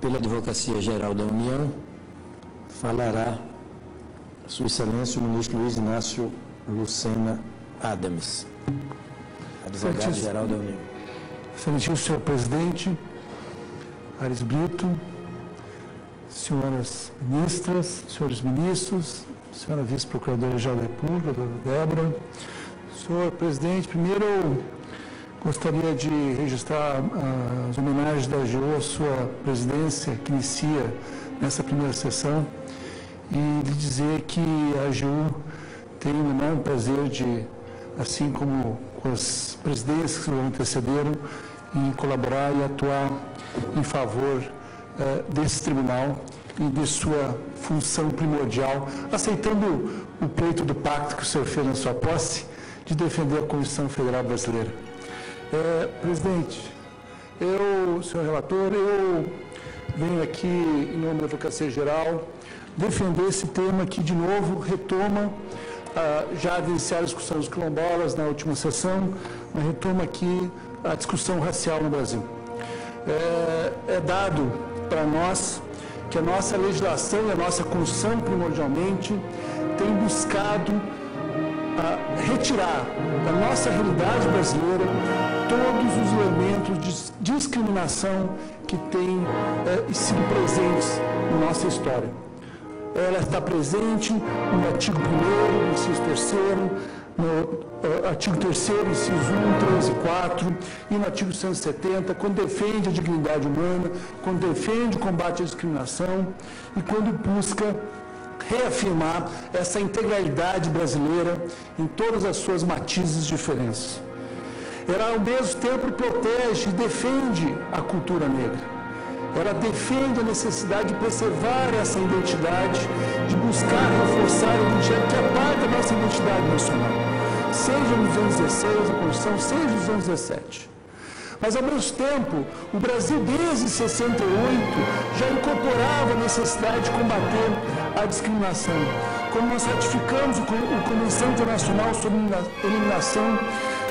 pela Advocacia Geral da União, falará Sua Excelência o ministro Luiz Inácio Lucena Adams, advogado-geral da União. Excelentíssimo senhor presidente, Aires Brito, senhoras ministras, senhores ministros, senhora vice-procuradora-geral da República, doutora Débora. Senhor presidente, primeiro eu gostaria de registrar as homenagens da AGU à sua presidência, que inicia nessa primeira sessão, e lhe dizer que a AGU tem o enorme prazer de, assim como com as presidências que o antecederam, em colaborar e atuar em favor desse tribunal e de sua função primordial, aceitando o pleito do pacto que o senhor fez na sua posse, de defender a Constituição Federal Brasileira. Presidente, senhor relator, eu venho aqui, em nome da Advocacia Geral, defender esse tema que, de novo, retoma, já iniciar a discussão dos quilombolas na última sessão, mas retoma aqui a discussão racial no Brasil. É dado para nós que a nossa legislação e a nossa Constituição, primordialmente, tem buscado retirar da nossa realidade brasileira todos os elementos de discriminação que têm sido presentes na nossa história. Ela está presente no artigo 1º, no inciso 3º, no artigo 3º, inciso 1, 3 e 4, e no artigo 170, quando defende a dignidade humana, quando defende o combate à discriminação e quando busca reafirmar essa integralidade brasileira em todas as suas matizes e diferenças. Ela, ao mesmo tempo, protege e defende a cultura negra. Ela defende a necessidade de preservar essa identidade, de buscar reforçar a identidade que é parte da nossa identidade nacional, seja nos anos 16, a Constituição, seja nos anos 17. Mas, ao mesmo tempo, o Brasil, desde 68, já incorporava a necessidade de combater a discriminação. Quando nós ratificamos a Convenção Internacional sobre a Eliminação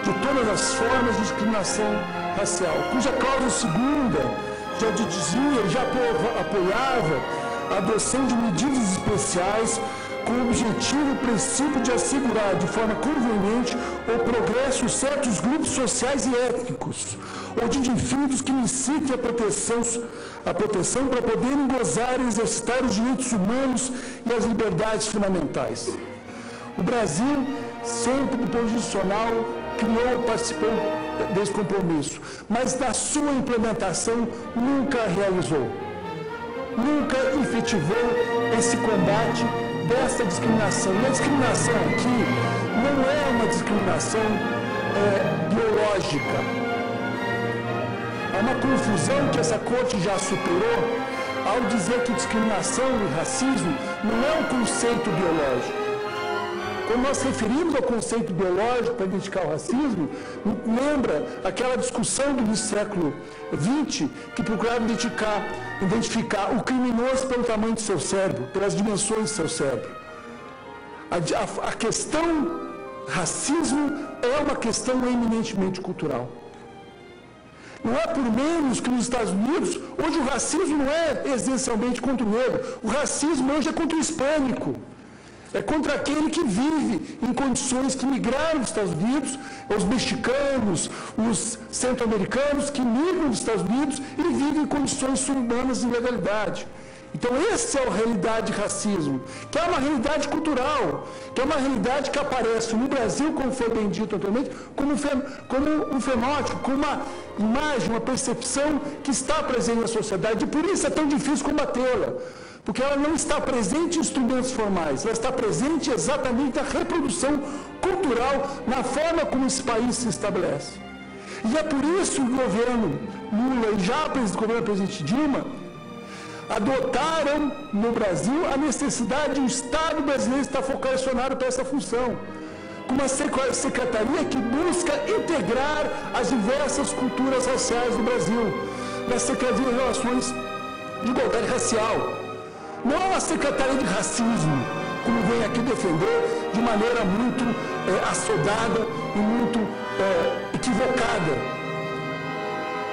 de todas as formas de discriminação racial, cuja cláusula segunda já dizia, já apoiava a adoção de medidas especiais com o objetivo e princípio de assegurar de forma conveniente o progresso de certos grupos sociais e étnicos, ou de indivíduos que necessitem a proteção para poderem gozar e exercitar os direitos humanos e as liberdades fundamentais. O Brasil, sempre do ponto institucional, participou desse compromisso, mas na sua implementação nunca realizou, nunca efetivou esse combate dessa discriminação. E a discriminação aqui não é uma discriminação biológica. Há uma confusão que essa corte já superou ao dizer que discriminação e racismo não é um conceito biológico. Quando nós referimos ao conceito biológico para identificar o racismo, lembra aquela discussão do século XX que procurava identificar o criminoso pelo tamanho do seu cérebro, pelas dimensões do seu cérebro. A questão racismo é uma questão eminentemente cultural. Não é por menos que nos Estados Unidos, hoje o racismo não é essencialmente contra o negro, o racismo hoje é contra o hispânico. É contra aquele que vive em condições que migraram dos Estados Unidos, os mexicanos, os centro-americanos que migram dos Estados Unidos e vivem em condições subhumanas de ilegalidade. Então, essa é a realidade de racismo, que é uma realidade cultural, que é uma realidade que aparece no Brasil, como foi bem dito anteriormente, como um fenótipo, como uma imagem, uma percepção que está presente na sociedade, e por isso é tão difícil combatê-la. Porque ela não está presente em instrumentos formais, ela está presente exatamente na reprodução cultural, na forma como esse país se estabelece. E é por isso que o governo Lula e já o governo presidente Dilma adotaram no Brasil a necessidade de um Estado brasileiro estar vocacionado para essa função, com uma secretaria que busca integrar as diversas culturas raciais do Brasil, na Secretaria de Relações de Igualdade Racial. Não é uma secretaria de racismo, como vem aqui defender de maneira muito assodada e muito equivocada.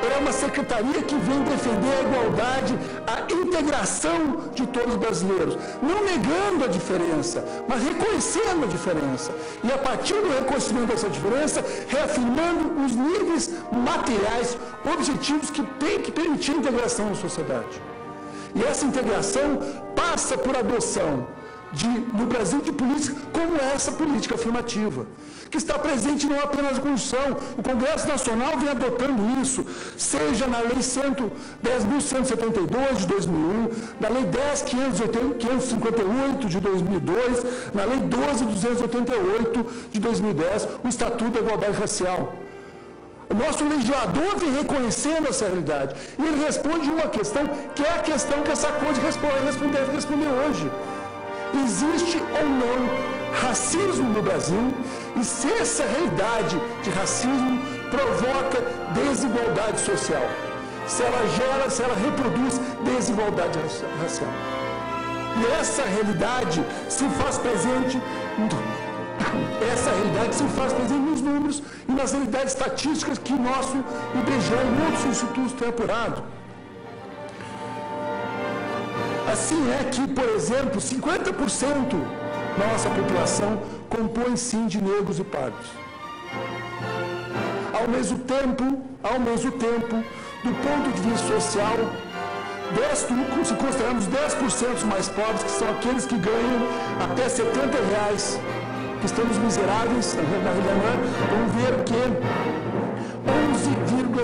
é uma secretaria que vem defender a igualdade, a integração de todos os brasileiros, não negando a diferença, mas reconhecendo a diferença. E a partir do reconhecimento dessa diferença, reafirmando os níveis materiais, objetivos que têm que permitir a integração na sociedade. E essa integração passa por adoção no Brasil de políticas como essa política afirmativa, que está presente não apenas na Constituição. O Congresso Nacional vem adotando isso, seja na Lei 10.172 de 2001, na Lei 10.558 de 2002, na Lei 12.288 de 2010, o Estatuto da Igualdade Racial. O nosso legislador vem reconhecendo essa realidade. E ele responde uma questão, que é a questão que essa Corte deve responder hoje. Existe ou não racismo no Brasil? E se essa realidade de racismo provoca desigualdade social? Se ela gera, se ela reproduz desigualdade racial? E essa realidade se faz presente... Essa realidade se faz presente nos números e nas realidades estatísticas que nosso IBGE e outros institutos têm apurado. Assim é que, por exemplo, 50% da nossa população compõe sim de negros e pardos. Ao mesmo tempo, do ponto de vista social, se considerarmos 10% mais pobres, que são aqueles que ganham até R$70, que estão nos miseráveis, na realidade, vamos ver que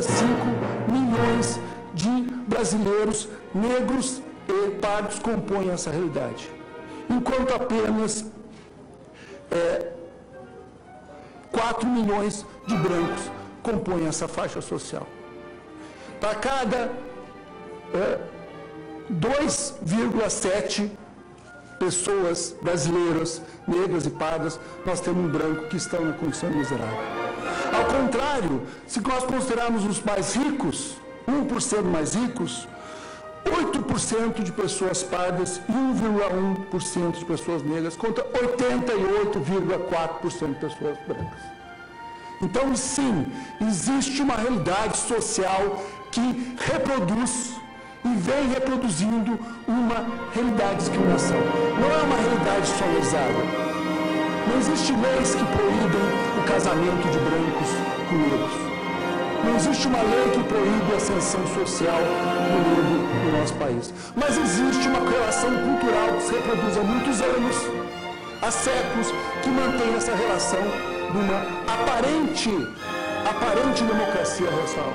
11,5 milhões de brasileiros negros e pardos compõem essa realidade, enquanto apenas 4 milhões de brancos compõem essa faixa social. Para cada 2,7 pessoas brasileiras, negras e pardas, nós temos um branco que estão na condição miserável. Ao contrário, se nós considerarmos os mais ricos, 1% mais ricos, 8% de pessoas pardas e 1,1% de pessoas negras contra 88,4% de pessoas brancas. Então, sim, existe uma realidade social que reproduz e vem reproduzindo uma realidade de discriminação. Não é uma realidade sonorizada. Não existem leis que proíbem o casamento de brancos com negros. Não existe uma lei que proíbe a ascensão social do negro no nosso país. Mas existe uma relação cultural que se reproduz há muitos anos, há séculos, que mantém essa relação numa aparente democracia racial.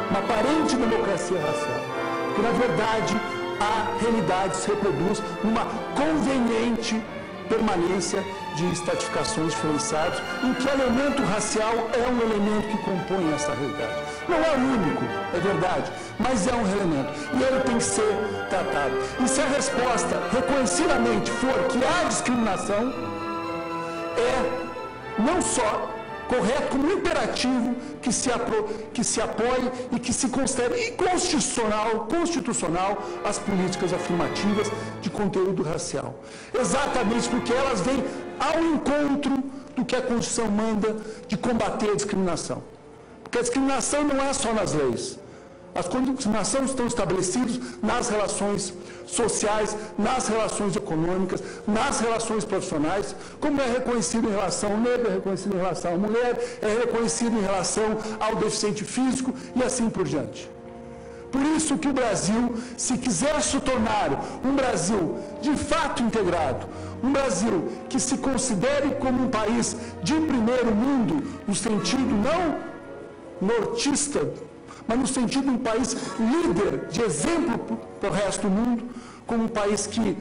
Uma aparente democracia racial. Porque, na verdade, a realidade se reproduz numa conveniente permanência de estratificações diferenciadas, em que o elemento racial é um elemento que compõe essa realidade. Não é o único, é verdade, mas é um elemento. E ele tem que ser tratado. E se a resposta reconhecidamente for que há discriminação, é não só correto, como imperativo que se apoie e que se considere constitucional as políticas afirmativas de conteúdo racial. Exatamente porque elas vêm ao encontro do que a Constituição manda de combater a discriminação. Porque a discriminação não é só nas leis. As discriminações estão estabelecidas nas relações sociais, nas relações econômicas, nas relações profissionais, como é reconhecido em relação ao negro, é reconhecido em relação à mulher, é reconhecido em relação ao deficiente físico e assim por diante. Por isso que o Brasil, se quiser se tornar um Brasil de fato integrado, um Brasil que se considere como um país de primeiro mundo, no sentido não nortista, mas no sentido de um país líder, de exemplo para o resto do mundo, como um país que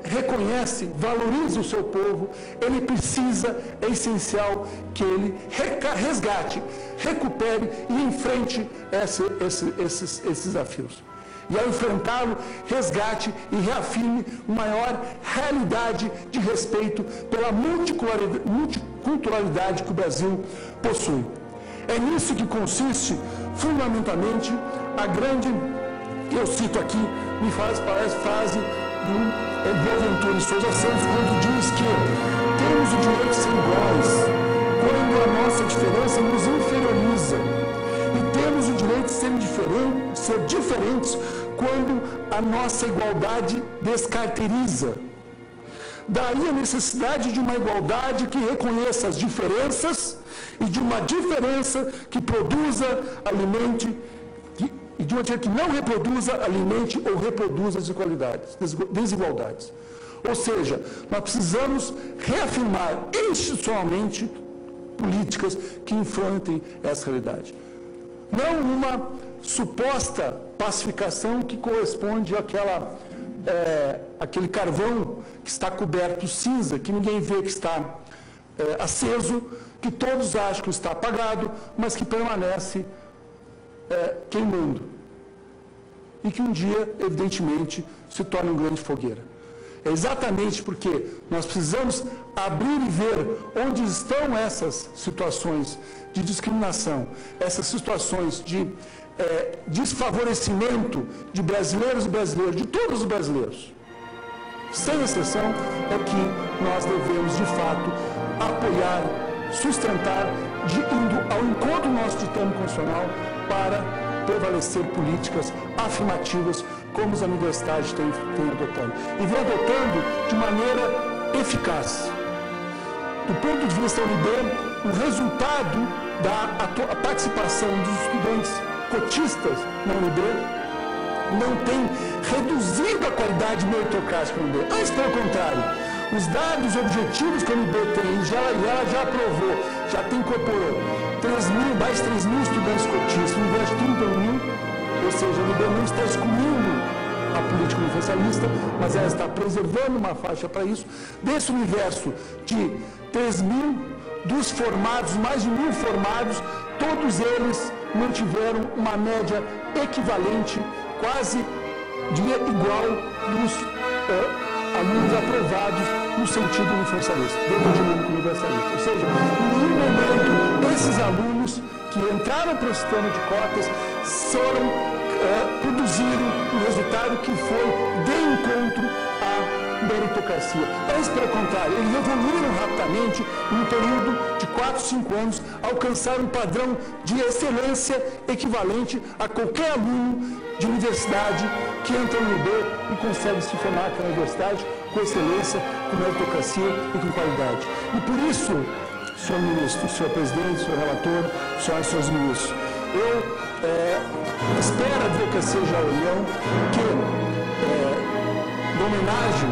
reconhece, valoriza o seu povo, ele precisa, é essencial que ele resgate, recupere e enfrente esses desafios. E ao enfrentá-lo, resgate e reafirme uma maior realidade de respeito pela multiculturalidade que o Brasil possui. É nisso que consiste, fundamentalmente, a grande, eu cito aqui, me parece frase do Boaventura de Souza Santos, quando diz que temos o direito de ser iguais, quando a nossa diferença nos inferioriza, e temos o direito ser diferentes quando a nossa igualdade descaracteriza. Daí a necessidade de uma igualdade que reconheça as diferenças e de uma diferença que produza, alimente, e de uma que não reproduza, alimente ou reproduza desigualdades. Ou seja, nós precisamos reafirmar institucionalmente políticas que enfrentem essa realidade. Não uma suposta pacificação que corresponde àquele carvão que está coberto de cinza, que ninguém vê que está aceso, que todos acham que está apagado, mas que permanece queimando. E que um dia, evidentemente, se torna uma grande fogueira. É exatamente porque nós precisamos abrir e ver onde estão essas situações de discriminação, essas situações de desfavorecimento de brasileiros e brasileiras, de todos os brasileiros. Sem exceção, é que nós devemos, de fato, apoiar, sustentar, indo ao encontro do nosso ditame constitucional para prevalecer políticas afirmativas como as universidades têm adotado. E vem adotando de maneira eficaz. Do ponto de vista da UNB, o resultado da participação dos estudantes cotistas na UNB não tem reduzido a qualidade meritocrática da UNB. Antes, pelo contrário, os dados objetivos que a UNB tem, ela já aprovou, já incorporou mais de 3 mil estudantes cotistas, no universo de 30 mil, ou seja, a UNB não está excluindo a política universalista, mas ela está preservando uma faixa para isso. Desse universo de 3 mil, dos formados, mais de 1.000 formados, todos eles mantiveram uma média equivalente, quase igual dos alunos aprovados no sentido universalista, dentro do dinâmico universalista. Ou seja, em nenhum momento esses alunos que entraram para o sistema de cotas produziram um resultado que foi de encontro à meritocracia. Antes, pelo contrário, eles evoluíram rapidamente, num período de 4, 5 anos, alcançaram um padrão de excelência equivalente a qualquer aluno de universidade que entra no UNB e consegue se formar aqui na universidade com excelência, com meritocracia e com qualidade. E por isso, senhor ministro, senhor presidente, senhor relator, senhoras e senhores ministros, eu espero a advocacia geral da União que, em homenagem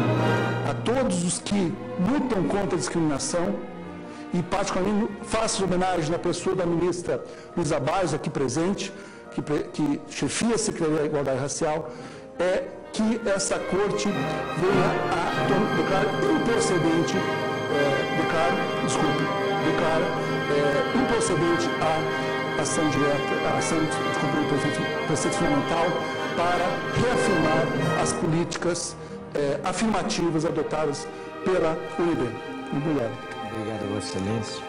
a todos os que lutam contra a discriminação, e particularmente faço homenagem na pessoa da ministra Luísa Barros, aqui presente, que chefia a Secretaria da Igualdade Racial, que essa corte venha a declarar improcedente, improcedente a ação direta, a ação do preceito fundamental para reafirmar as políticas afirmativas adotadas pela UNB. Obrigado. Obrigado, Vossa Excelência.